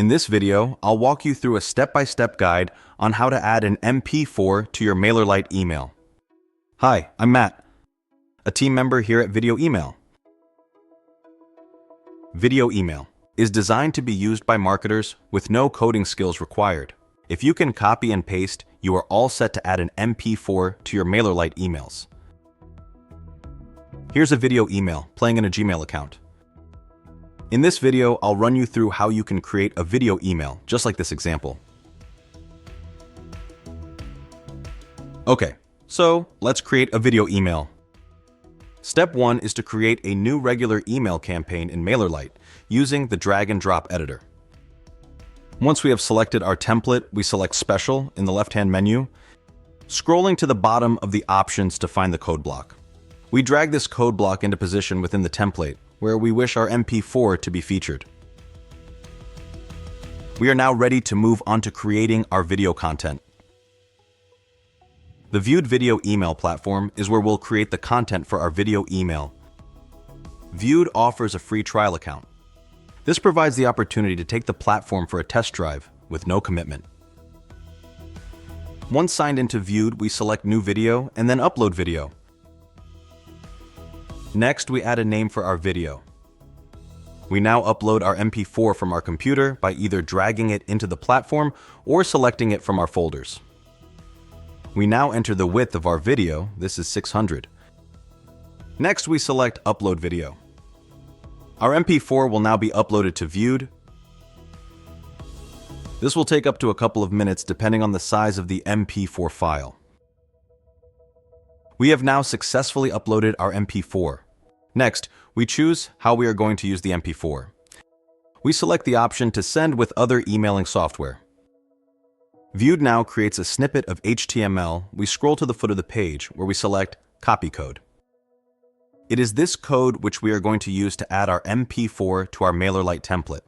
In this video, I'll walk you through a step-by-step guide on how to add an MP4 to your MailerLite email. Hi, I'm Matt, a team member here at Video Email. Video Email is designed to be used by marketers with no coding skills required. If you can copy and paste, you are all set to add an MP4 to your MailerLite emails. Here's a video email playing in a Gmail account. In this video, I'll run you through how you can create a video email, just like this example. Okay, so let's create a video email. Step 1 is to create a new regular email campaign in MailerLite using the drag and drop editor. Once we have selected our template, we select Special in the left-hand menu, scrolling to the bottom of the options to find the code block. We drag this code block into position within the template, where we wish our MP4 to be featured. We are now ready to move on to creating our video content. The Viewed Video Email platform is where we'll create the content for our video email. Viewed offers a free trial account. This provides the opportunity to take the platform for a test drive with no commitment. Once signed into Viewed, we select New Video and then Upload Video. Next, we add a name for our video. We now upload our MP4 from our computer by either dragging it into the platform or selecting it from our folders. We now enter the width of our video. This is 600. Next, we select Upload Video. Our MP4 will now be uploaded to Viewed. This will take up to a couple of minutes depending on the size of the MP4 file. We have now successfully uploaded our MP4. Next, we choose how we are going to use the MP4. We select the option to send with other emailing software. Viewed now creates a snippet of HTML. We scroll to the foot of the page where we select Copy Code. It is this code which we are going to use to add our MP4 to our MailerLite template.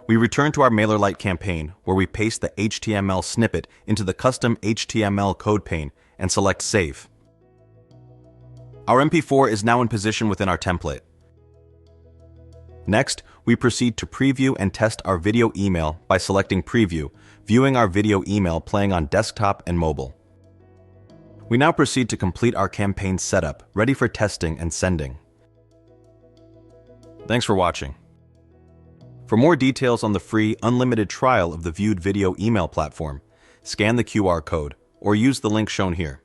We return to our MailerLite campaign where we paste the HTML snippet into the custom HTML code pane and select Save. Our MP4 is now in position within our template. Next, we proceed to preview and test our video email by selecting Preview, viewing our video email playing on desktop and mobile. We now proceed to complete our campaign setup, ready for testing and sending. Thanks for watching. For more details on the free, unlimited trial of the Viewed Video Email platform, scan the QR code or use the link shown here.